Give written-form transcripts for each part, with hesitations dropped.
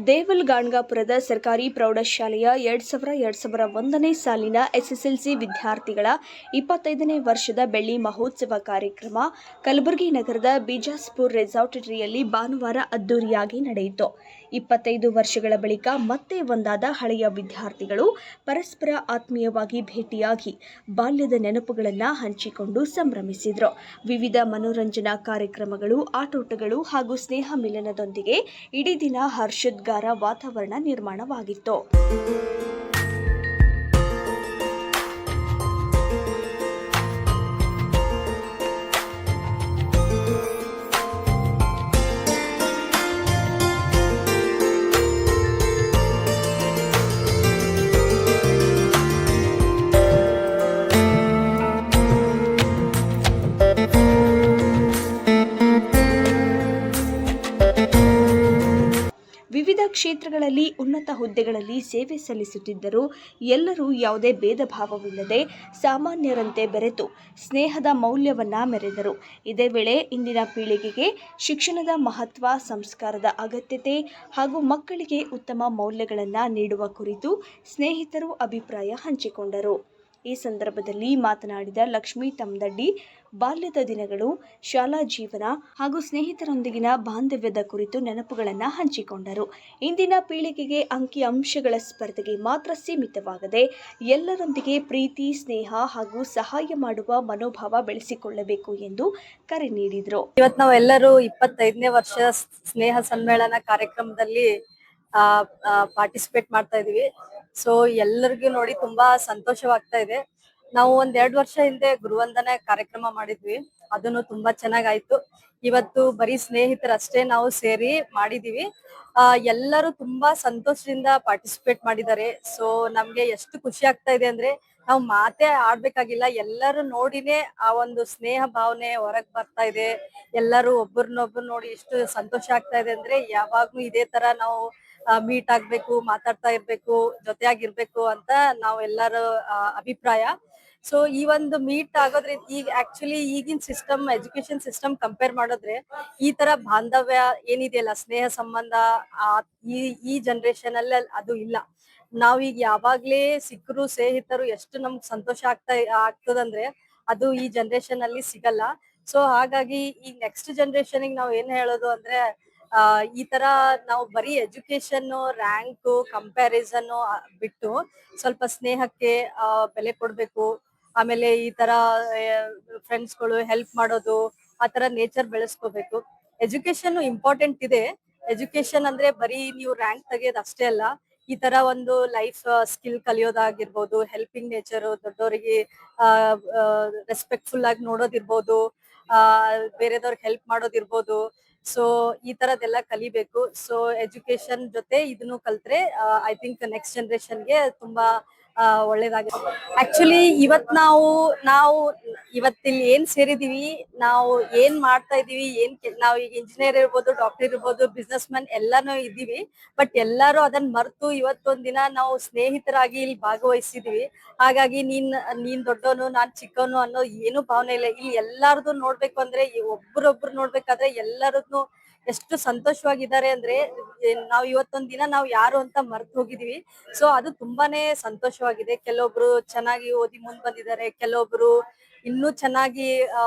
ದೇವಲ್ ಗಾಣಗಾಪುರದ ಸರ್ಕಾರಿ ಪ್ರೌಢಶಾಲೆಯ 2001ನೇ ಸಾಲಿನ ಎಸ್ಎಸ್ಎಲ್ಸಿ ವಿದ್ಯಾರ್ಥಿಗಳ 25ನೇ ವರ್ಷದ ಬೆಳ್ಳಿ ಮಹೋತ್ಸವ ಕಾರ್ಯಕ್ರಮ ಕಲಬುರಗಿ ನಗರದ ಬಿಜಾಸ್ಪುರ್ ರೆಸಾರ್ಟರಿಯಲ್ಲಿ ಭಾನುವಾರ ಅದ್ದೂರಿಯಾಗಿ ನಡೆಯಿತು. 25 ವರ್ಷಗಳ ಬಳಿಕ ಮತ್ತೆ ಒಂದಾದ ಹಳೆಯ ವಿದ್ಯಾರ್ಥಿಗಳು ಪರಸ್ಪರ ಆತ್ಮೀಯವಾಗಿ ಭೇಟಿಯಾಗಿ ಬಾಲ್ಯದ ನೆನಪುಗಳನ್ನು ಹಂಚಿಕೊಂಡು ಸಂಭ್ರಮಿಸಿದರು. ವಿವಿಧ ಮನೋರಂಜನಾ ಕಾರ್ಯಕ್ರಮಗಳು, ಆಟೋಟಗಳು ಹಾಗೂ ಸ್ನೇಹ ಮಿಲನದೊಂದಿಗೆ ಇಡೀ ದಿನ ಹರ್ಷೋದ್ಗಾರ ವಾತಾವರಣ ನಿರ್ಮಾಣವಾಗಿತ್ತು. ವಿವಿಧ ಕ್ಷೇತ್ರಗಳಲ್ಲಿ ಉನ್ನತ ಹುದ್ದೆಗಳಲ್ಲಿ ಸೇವೆ ಸಲ್ಲಿಸುತ್ತಿದ್ದರೂ ಎಲ್ಲರೂ ಯಾವುದೇ ಭೇದ ಭಾವವಿಲ್ಲದೆ ಸಾಮಾನ್ಯರಂತೆ ಬೆರೆತು ಸ್ನೇಹದ ಮೌಲ್ಯವನ್ನು ಮೆರೆದರು. ಇದೇ ವೇಳೆ ಇಂದಿನ ಪೀಳಿಗೆಗೆ ಶಿಕ್ಷಣದ ಮಹತ್ವ, ಸಂಸ್ಕಾರದ ಅಗತ್ಯತೆ ಹಾಗೂ ಮಕ್ಕಳಿಗೆ ಉತ್ತಮ ಮೌಲ್ಯಗಳನ್ನು ನೀಡುವ ಕುರಿತು ಸ್ನೇಹಿತರು ಅಭಿಪ್ರಾಯ ಹಂಚಿಕೊಂಡರು. ಈ ಸಂದರ್ಭದಲ್ಲಿ ಮಾತನಾಡಿದ ಲಕ್ಷ್ಮೀ ತಮ್ಮದಡ್ಡಿ, ಬಾಲ್ಯದ ದಿನಗಳು, ಶಾಲಾ ಜೀವನ ಹಾಗೂ ಸ್ನೇಹಿತರೊಂದಿಗಿನ ಬಾಂಧವ್ಯದ ಕುರಿತು ನೆನಪುಗಳನ್ನು ಹಂಚಿಕೊಂಡರು. ಇಂದಿನ ಪೀಳಿಗೆಗೆ ಅಂಕಿಅಂಶಗಳ ಸ್ಪರ್ಧೆಗೆ ಮಾತ್ರ ಸೀಮಿತವಾಗದೆ ಎಲ್ಲರೊಂದಿಗೆ ಪ್ರೀತಿ, ಸ್ನೇಹ ಹಾಗೂ ಸಹಾಯ ಮಾಡುವ ಮನೋಭಾವ ಬೆಳೆಸಿಕೊಳ್ಳಬೇಕು ಎಂದು ಕರೆ ನೀಡಿದರು. ಇವತ್ತು ನಾವೆಲ್ಲರೂ 25ನೇ ವರ್ಷ ಸ್ನೇಹ ಸಮ್ಮೇಳನ ಕಾರ್ಯಕ್ರಮದಲ್ಲಿ ಪಾರ್ಟಿಸಿಪೇಟ್ ಮಾಡ್ತಾ ಇದೀವಿ. ಸೊ ಎಲ್ಲರಿಗೂ ನೋಡಿ ತುಂಬಾ ಸಂತೋಷವಾಗ್ತಾ ಇದೆ. ನಾವು 1-2 ವರ್ಷ ಹಿಂದೆ ಗುರುವಂದನೆ ಕಾರ್ಯಕ್ರಮ ಮಾಡಿದ್ವಿ, ಅದನ್ನು ತುಂಬಾ ಚೆನ್ನಾಗಾಯ್ತು. ಇವತ್ತು ಬರೀ ಸ್ನೇಹಿತರಷ್ಟೇ ನಾವು ಸೇರಿ ಮಾಡಿದೀವಿ. ಎಲ್ಲರೂ ತುಂಬಾ ಸಂತೋಷದಿಂದ ಪಾರ್ಟಿಸಿಪೇಟ್ ಮಾಡಿದ್ದಾರೆ. ಸೊ ನಮ್ಗೆ ಎಷ್ಟು ಖುಷಿ ಆಗ್ತಾ ಇದೆ ಅಂದ್ರೆ ನಾವು ಮಾತೇ ಆಡ್ಬೇಕಾಗಿಲ್ಲ, ಎಲ್ಲರೂ ನೋಡಿನೇ ಆ ಒಂದು ಸ್ನೇಹ ಭಾವನೆ ಹೊರಗ್ ಬರ್ತಾ ಇದೆ. ಎಲ್ಲರೂ ಒಬ್ಬರನ್ನೊಬ್ರು ನೋಡಿ ಎಷ್ಟು ಸಂತೋಷ ಆಗ್ತಾ ಇದೆ ಅಂದ್ರೆ ಯಾವಾಗ್ಲೂ ಇದೇ ತರ ನಾವು ಮೀಟ್ ಆಗ್ಬೇಕು, ಮಾತಾಡ್ತಾ ಇರ್ಬೇಕು, ಜೊತೆಯಾಗಿರ್ಬೇಕು ಅಂತ ನಾವ್ ಎಲ್ಲರ ಅಭಿಪ್ರಾಯ. ಸೊ ಈ ಒಂದು ಮೀಟ್ ಆಗೋದ್ರಿಂದ ಈಗ ಆಕ್ಚುಲಿ ಈಗಿನ ಸಿಸ್ಟಮ್, ಎಜುಕೇಶನ್ ಸಿಸ್ಟಮ್ ಕಂಪೇರ್ ಮಾಡಿದ್ರೆ ಈ ತರ ಬಾಂಧವ್ಯ ಏನಿದೆಯಲ್ಲ, ಸ್ನೇಹ ಸಂಬಂಧ ಈ ಜನರೇಷನ್ ಅಲ್ಲಿ ಅದು ಇಲ್ಲ. ನಾವೀಗ ಯಾವಾಗ್ಲೇ ಸಿಕ್ಕರು ಸ್ನೇಹಿತರು ಎಷ್ಟು ನಮ್ಗೆ ಸಂತೋಷ ಆಗ್ತದಂದ್ರೆ ಅದು ಈ ಜನರೇಷನ್ ಅಲ್ಲಿ ಸಿಗಲ್ಲ. ಸೊ ಹಾಗಾಗಿ ಈಗ ನೆಕ್ಸ್ಟ್ ಜನರೇಷನ್ ನಾವ್ ಏನ್ ಹೇಳೋದು ಅಂದ್ರೆ ಈ ತರ ನಾವು ಬರೀ ಎಜುಕೇಶನ್, ರ್ಯಾಂಕ್, ಕಂಪ್ಯಾರಿಸನ್ ಬಿಟ್ಟು ಸ್ವಲ್ಪ ಸ್ನೇಹಕ್ಕೆ ಬೆಲೆ ಕೊಡ್ಬೇಕು. ಆಮೇಲೆ ಈ ತರ ಫ್ರೆಂಡ್ಸ್ಗಳು ಹೆಲ್ಪ್ ಮಾಡೋದು, ಆ ತರ ನೇಚರ್ ಬೆಳೆಸ್ಕೋಬೇಕು. ಎಜುಕೇಶನ್ ಇಂಪಾರ್ಟೆಂಟ್ ಇದೆ. ಎಜುಕೇಶನ್ ಅಂದ್ರೆ ಬರೀ ನೀವು ರ್ಯಾಂಕ್ ತೆಗೆಯೋದು ಅಷ್ಟೇ ಅಲ್ಲ, ಈ ತರ ಒಂದು ಲೈಫ್ ಸ್ಕಿಲ್ ಕಲಿಯೋದಾಗಿರ್ಬೋದು, ಹೆಲ್ಪಿಂಗ್ ನೇಚರ್, ದೊಡ್ಡವರಿಗೆ ರೆಸ್ಪೆಕ್ಟ್ಫುಲ್ ಆಗಿ ನೋಡೋದಿರ್ಬೋದು, ಬೇರೆದವ್ರಿಗೆ ಹೆಲ್ಪ್ ಮಾಡೋದಿರ್ಬೋದು. ಸೊ ಈ ತರದೆಲ್ಲ ಕಲಿಬೇಕು. ಸೊ ಎಜುಕೇಶನ್ ಜೊತೆ ಇದನ್ನು ಕಲ್ತ್ರೆ ಐ ಥಿಂಕ್ ನೆಕ್ಸ್ಟ್ ಜನರೇಷನ್ಗೆ ತುಂಬಾ ಒಳ್ಳೇದಾಗುತ್ತೆ. ಆಕ್ಚುಲಿ ನಾವು ಇವತ್ತಿಲ್ಲಿ ಏನ್ ಸೇರಿದೀವಿ, ನಾವು ಏನ್ ಮಾಡ್ತಾ ಇದೀವಿ, ನಾವು ಈಗ ಇಂಜಿನಿಯರ್ ಇರ್ಬೋದು, ಡಾಕ್ಟರ್ ಇರ್ಬೋದು, ಬಿಸ್ನೆಸ್ ಮ್ಯಾನ್ ಎಲ್ಲಾನು ಇದ್ದೀವಿ. ಬಟ್ ಎಲ್ಲಾರು ಅದನ್ನ ಮರೆತು ಇವತ್ತೊಂದ್ ದಿನ ನಾವು ಸ್ನೇಹಿತರಾಗಿ ಇಲ್ಲಿ ಭಾಗವಹಿಸಿದೀವಿ. ಹಾಗಾಗಿ ನೀನ್ ದೊಡ್ಡವನು, ನಾನ್ ಚಿಕ್ಕವನು ಅನ್ನೋ ಏನು ಭಾವನೆ ಇಲ್ಲ. ಇಲ್ಲಿ ಎಲ್ಲಾರ್ದು ನೋಡ್ಬೇಕು ಅಂದ್ರೆ, ಒಬ್ರೊಬ್ರು ನೋಡ್ಬೇಕಾದ್ರೆ ಎಲ್ಲರದ್ದು ಎಷ್ಟು ಸಂತೋಷವಾಗಿದ್ದಾರೆ ಅಂದ್ರೆ ನಾವ್ ಇವತ್ತೊಂದ್ ದಿನ ನಾವು ಯಾರು ಅಂತ ಮರ್ತು ಹೋಗಿದೀವಿ. ಸೊ ಅದು ತುಂಬಾನೇ ಸಂತೋಷವಾಗಿದೆ. ಕೆಲವೊಬ್ರು ಚೆನ್ನಾಗಿ ಓದಿ ಮುಂದ್ ಬಂದಿದ್ದಾರೆ, ಕೆಲವೊಬ್ರು ಇನ್ನೂ ಚೆನ್ನಾಗಿ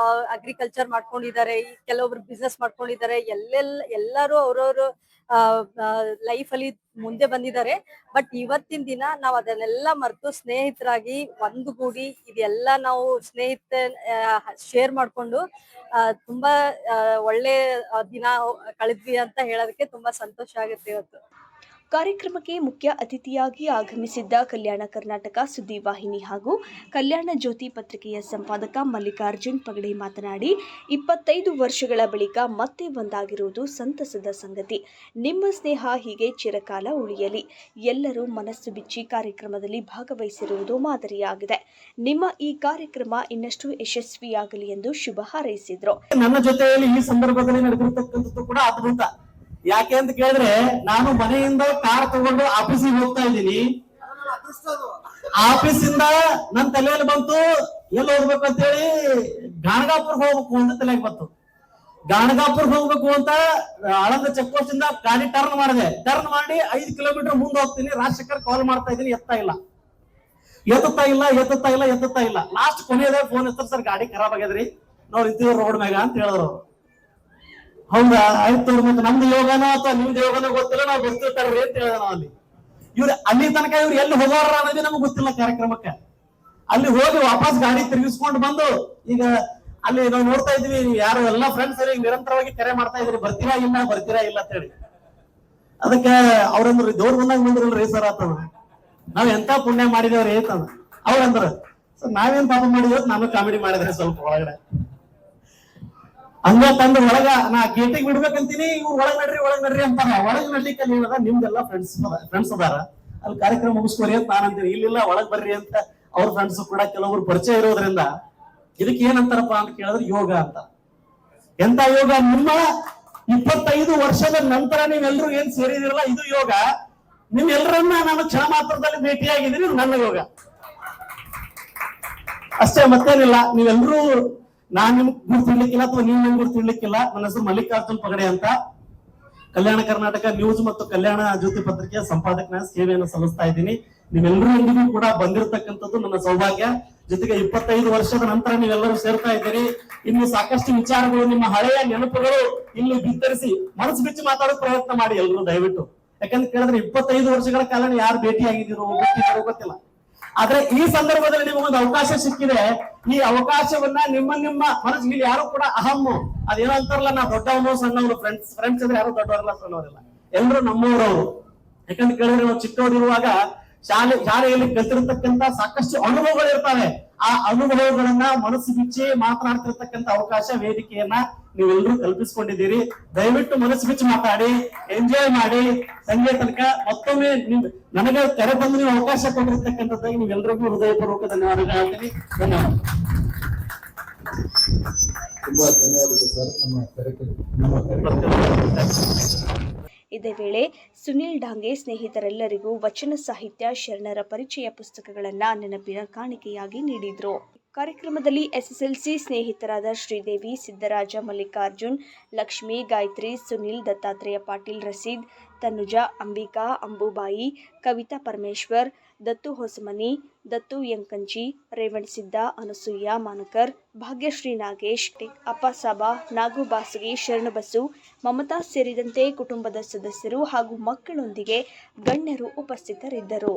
ಅಗ್ರಿಕಲ್ಚರ್ ಮಾಡ್ಕೊಂಡಿದ್ದಾರೆ, ಕೆಲವೊಬ್ರು ಬಿಸ್ನೆಸ್ ಮಾಡ್ಕೊಂಡಿದ್ದಾರೆ. ಎಲ್ಲರೂ ಅವ್ರವ್ರು ಲೈಫ್ ಅಲ್ಲಿ ಮುಂದೆ ಬಂದಿದ್ದಾರೆ. ಬಟ್ ಇವತ್ತಿನ ದಿನ ನಾವ್ ಅದನ್ನೆಲ್ಲ ಮರೆತು ಸ್ನೇಹಿತರಾಗಿ ಒಂದುಗೂಡಿ ಇದೆಲ್ಲ ನಾವು ಶೇರ್ ಮಾಡ್ಕೊಂಡು ತುಂಬಾ ಒಳ್ಳೆ ದಿನ ಕಳೆದ್ವಿ ಅಂತ ಹೇಳೋದಕ್ಕೆ ತುಂಬಾ ಸಂತೋಷ ಆಗುತ್ತೆ ಇವತ್ತು. ಕಾರ್ಯಕ್ರಮಕ್ಕೆ ಮುಖ್ಯ ಅತಿಥಿಯಾಗಿ ಆಗಮಿಸಿದ್ದ ಕಲ್ಯಾಣ ಕರ್ನಾಟಕ ಸುದ್ದಿವಾಹಿನಿ ಹಾಗೂ ಕಲ್ಯಾಣ ಜ್ಯೋತಿ ಪತ್ರಿಕೆಯ ಸಂಪಾದಕ ಮಲ್ಲಿಕಾರ್ಜುನ್ ಪಗಡೆ ಮಾತನಾಡಿ, 25 ವರ್ಷಗಳ ಬಳಿಕ ಮತ್ತೆ ಒಂದಾಗಿರುವುದು ಸಂತಸದ ಸಂಗತಿ. ನಿಮ್ಮ ಸ್ನೇಹ ಹೀಗೆ ಚಿರಕಾಲ ಉಳಿಯಲಿ. ಎಲ್ಲರೂ ಮನಸ್ಸು ಬಿಚ್ಚಿ ಕಾರ್ಯಕ್ರಮದಲ್ಲಿ ಭಾಗವಹಿಸಿರುವುದು ಮಾದರಿಯಾಗಿದೆ. ನಿಮ್ಮ ಈ ಕಾರ್ಯಕ್ರಮ ಇನ್ನಷ್ಟು ಯಶಸ್ವಿಯಾಗಲಿ ಎಂದು ಶುಭ ಹಾರೈಸಿದರು. ನನ್ನ ಜೊತೆಯಲ್ಲಿ ಈ ಸಂದರ್ಭದಲ್ಲಿ ನಡೆದಿರತಕ್ಕಂಥದ್ದು ಕೂಡ ಅದ್ಭುತ. ಯಾಕೆ ಅಂತ ಕೇಳಿದ್ರೆ, ನಾನು ಮನೆಯಿಂದ ಕಾರ್ ತಗೊಂಡು ಆಫೀಸಿಗೆ ಹೋಗ್ತಾ ಇದ್ದೀನಿ. ಆಫೀಸಿಂದ ನನ್ನ ತಲೆಯಲ್ಲಿ ಬಂತು ಎಲ್ಲಿ ಹೋಗ್ಬೇಕು ಅಂತ ಹೇಳಿ ಗಾಣಗಾಪುರ ಹೋಗ್ಬೇಕು ಅಂತ ತಲೆಗೆ ಬಂತು. ಗಾಣಗಾಪುರ್ ಹೋಗ್ಬೇಕು ಅಂತ ಆಳಂದ ಚೆಕ್ ಪೋಸ್ಟ್ ಇಂದ ಗಾಡಿ ಟರ್ನ್ ಮಾಡಿದೆ. ಟರ್ನ್ ಮಾಡಿ 5 ಕಿಲೋಮೀಟರ್ ಮುಂದೆ ಹೋಗ್ತೀನಿ. ರಾಜಶೇಖರ್ ಕಾಲ್ ಮಾಡ್ತಾ ಇದ್ದೀನಿ, ಎತ್ತಾ ಇಲ್ಲ. ಲಾಸ್ಟ್ ಕೊನೆಯದೇ ಫೋನ್ ಎತ್ತರ, ಸರ್ ಗಾಡಿ ಖರಾಬ್ ಆಗ್ಯದ್ರಿ, ನಾವ್ ಇದ್ದೀವಿ ರೋಡ್ ಮ್ಯಾಗ ಅಂತ ಹೇಳಿದ್ರು. ಹೌದಾ, ಆಯ್ತು ಮತ್ತೆ ನಮ್ದು ಯೋಗನೋ ಅಥವಾ ನಿಮ್ದು ಯೋಗನೋ ಗೊತ್ತಿಲ್ಲ, ನಾವು ಬರ್ತಿರ್ತಾರ್ರಿ ಅಂತ ಹೇಳಿದ ನಾವು ಅಲ್ಲಿ. ಇವ್ರು ಅಲ್ಲಿ ತನಕ ಇವ್ರು ಎಲ್ಲಿ ಹೋಗೋರ ಅನ್ನೋದೇ ನಮ್ಗೆ ಗೊತ್ತಿಲ್ಲ ಕಾರ್ಯಕ್ರಮಕ್ಕೆ. ಅಲ್ಲಿ ಹೋಗಿ ವಾಪಸ್ ಗಾಡಿ ತಿರುಗಿಸ್ಕೊಂಡು ಬಂದು ಈಗ ಅಲ್ಲಿ ನಾವು ನೋಡ್ತಾ ಇದ್ವಿ, ಯಾರು ಎಲ್ಲಾ ಫ್ರೆಂಡ್ಸ್ ನಿರಂತರವಾಗಿ ಕರೆ ಮಾಡ್ತಾ ಇದ್ರಿ, ಬರ್ತೀರಾ ಇಲ್ಲ ಅಂತ ಹೇಳಿ. ಅದಕ್ಕೆ ಅವ್ರಂದ್ರು ದೇವ್ರ ಬಂದಾಗ ಬಂದ್ರಲ್ರಿ ಸರ್ ಆತದ, ನಾವ್ ಎಂತ ಪುಣ್ಯ ಮಾಡಿದೇವ್ರಿ ಏತದ. ಅವ್ರಂದ್ರ ಸರ್ ನಾವೇನ್ ಪಾಪ ಮಾಡಿದೇವ್, ನಾನು ಕಾಮಿಡಿ ಮಾಡಿದ್ರೆ ಸ್ವಲ್ಪ ಒಳಗಡೆ ಹಂಗ ತಂದು ಒಳಗ ನಾ ಗೇಟಿಗೆ ಬಿಡ್ಬೇಕಂತೀನಿ, ಇವ್ರು ಒಳಗ್ ನಡ್ರಿ ಅಂತಾರ. ಒಳಗ್ ನಡ್ಲಿಕ್ಕೆ ಏನದ, ನಿಮ್ದೆಲ್ಲ ಫ್ರೆಂಡ್ಸ್ ಅದಾರ, ಅಲ್ಲಿ ಕಾರ್ಯಕ್ರಮ ಮುಗಿಸ್ಕೋರಿ ಅಂತ ನಾನು ಅಂತೀನಿ. ಇಲ್ಲ ಒಳಗ್ ಬರ್ರಿ ಅಂತ ಅವ್ರ ಫ್ರೆಂಡ್ಸ್ ಕೂಡ ಕೆಲವರು ಪರಿಚಯ ಇರೋದ್ರಿಂದ ಇದಕ್ಕೆ ಏನಂತಾರಪ್ಪ ಅಂತ ಕೇಳಿದ್ರೆ ಯೋಗ ಅಂತ. ಎಂತ ಯೋಗ? ನಿಮ್ಮ 25 ವರ್ಷದ ನಂತರ ನೀವೆಲ್ಲರೂ ಏನ್ ಸೇರಿದಿರಲ್ಲ, ಇದು ಯೋಗ. ನಿಮ್ಮೆಲ್ಲರನ್ನ ನಾನು ಕ್ಷಣ ಮಾತ್ರದಲ್ಲಿ ಭೇಟಿಯಾಗಿದ್ದೀನಿ, ಇದು ನನ್ನ ಯೋಗ ಅಷ್ಟೇ, ಮತ್ತೇನಿಲ್ಲ. ನೀವೆಲ್ಲರೂ ನಾನ್ ನಿಮ್ಗೆ ಗುರ್ತಿಡ್ಲಿಕ್ಕಿಲ್ಲ ಅಥವಾ ನೀವು ನಮ್ಗೆ ಗುರ್ತಿಡ್ಲಿಕ್ಕಿಲ್ಲ. ನನ್ನ ಹೆಸರು ಮಲ್ಲಿಕಾರ್ಜುನ್ ಪಗಡೆ ಅಂತ. ಕಲ್ಯಾಣ ಕರ್ನಾಟಕ ನ್ಯೂಸ್ ಮತ್ತು ಕಲ್ಯಾಣ ಜ್ಯೋತಿ ಪತ್ರಿಕೆಯ ಸಂಪಾದಕನ ಸೇವೆಯನ್ನು ಸಲ್ಲಿಸ್ತಾ ಇದ್ದೀನಿ. ನೀವೆಲ್ಲರೂ ಎಂದಿಗೂ ಕೂಡ ಬಂದಿರತಕ್ಕಂಥದ್ದು ನನ್ನ ಸೌಭಾಗ್ಯ. ಜೊತೆಗೆ 25 ವರ್ಷದ ನಂತರ ನೀವೆಲ್ಲರೂ ಸೇರ್ತಾ ಇದ್ದೀರಿ. ಇನ್ನು ಸಾಕಷ್ಟು ವಿಚಾರಗಳು, ನಿಮ್ಮ ಹಳೆಯ ನೆನಪುಗಳು ಇಲ್ಲಿ ಬಿತ್ತರಿಸಿ ಮನಸ್ಸು ಬಿಚ್ಚಿ ಮಾತಾಡೋ ಪ್ರಯತ್ನ ಮಾಡಿ ಎಲ್ಲರೂ ದಯವಿಟ್ಟು. ಯಾಕಂತ ಕೇಳಿದ್ರೆ 25 ವರ್ಷಗಳ ಕಾಲ ಯಾರು ಭೇಟಿಯಾಗಿದ್ದೀರೋ ಗೊತ್ತಿಲ್ಲ. ಆದ್ರೆ ಈ ಸಂದರ್ಭದಲ್ಲಿ ನಿಮಗೊಂದು ಅವಕಾಶ ಸಿಕ್ಕಿದೆ. ಈ ಅವಕಾಶವನ್ನ ನಿಮ್ಮ ಮನಸ್ಸಿಗೆ ಯಾರು ಕೂಡ ಅಹಮ್ಮು ಅದೇನೋ ಅಂತಾರಲ್ಲ, ನಾ ದೊಡ್ಡವನು ಸಣ್ಣವರು, ಫ್ರೆಂಡ್ಸ್ ಅಂದ್ರೆ ಯಾರು ದೊಡ್ಡವರಲ್ಲ ಸಣ್ಣವರಿಲ್ಲ, ಎಲ್ಲರೂ ನಮ್ಮವರವರು. ಯಾಕಂತ ಕೇಳಿದ್ರೆ ನಾವು ಚಿಕ್ಕವರಿರುವಾಗ ಶಾಲೆಯಲ್ಲಿ ಕಲ್ತಿರ್ತಕ್ಕಂತ ಸಾಕಷ್ಟು ಅನುಭವಗಳು ಇರ್ತವೆ. ಆ ಅನುಭವಗಳನ್ನ ಮನಸ್ಸು ಬಿಚ್ಚಿ ಮಾತನಾಡ್ತಿರ್ತಕ್ಕಂಥ ಅವಕಾಶ, ವೇದಿಕೆಯನ್ನ ನೀವೆಲ್ಲರೂ ಕಲ್ಪಿಸಿಕೊಂಡಿದ್ದೀರಿ. ದಯವಿಟ್ಟು ಮನಸ್ಸು ಬಿಚ್ಚಿ ಮಾತಾಡಿ, ಎಂಜಾಯ್ ಮಾಡಿ. ಸಂಜೆ ತನಕ ಮತ್ತೊಮ್ಮೆ ನನಗೆ ಕರೆ ಬಂದು ನೀವು ಅವಕಾಶ ಕೊಟ್ಟಿರ್ತಕ್ಕಂಥದ್ದಾಗಿ ನೀವೆಲ್ಲರಿಗೂ ಹೃದಯಪೂರ್ವಕ ಧನ್ಯವಾದಗಳು ಹೇಳ್ತೀನಿ. ಧನ್ಯವಾದ. ತುಂಬಾ ಧನ್ಯವಾದಗಳು ಸರ್. ಇದೇ ವೇಳೆ ಸುನಿಲ್ ಡಾಂಗೆ ಸ್ನೇಹಿತರೆಲ್ಲರಿಗೂ ವಚನ ಸಾಹಿತ್ಯ ಶರಣರ ಪರಿಚಯ ಪುಸ್ತಕಗಳನ್ನು ನೆನಪಿನ ಕಾಣಿಕೆಯಾಗಿ ನೀಡಿದರು. ಕಾರ್ಯಕ್ರಮದಲ್ಲಿ ಎಸ್ಎಸ್ಎಲ್ಸಿ ಸ್ನೇಹಿತರಾದ ಶ್ರೀದೇವಿ, ಸಿದ್ದರಾಜ, ಮಲ್ಲಿಕಾರ್ಜುನ್, ಲಕ್ಷ್ಮಿ, ಗಾಯತ್ರಿ, ಸುನಿಲ್, ದತ್ತಾತ್ರೇಯ ಪಾಟೀಲ್, ರಸೀದ್, ತನುಜಾ, ಅಂಬಿಕಾ, ಅಂಬುಬಾಯಿ, ಕವಿತಾ ಪರಮೇಶ್ವರ್, ದತ್ತು ಹೊಸಮನಿ, ದತ್ತು ಯಂಕಂಚಿ, ರೇವಣಸಿದ್ದ, ಅನಸೂಯ ಮಾನಕರ್, ಭಾಗ್ಯಶ್ರೀ ನಾಗೇಶ್, ಅಪ್ಪಸಾಬಾ, ನಾಗು ಬಾಸಗಿ, ಶರಣಬಸು, ಮಮತಾ ಸೇರಿದಂತೆ ಕುಟುಂಬದ ಸದಸ್ಯರು ಹಾಗೂ ಮಕ್ಕಳೊಂದಿಗೆ ಗಣ್ಯರು ಉಪಸ್ಥಿತರಿದ್ದರು.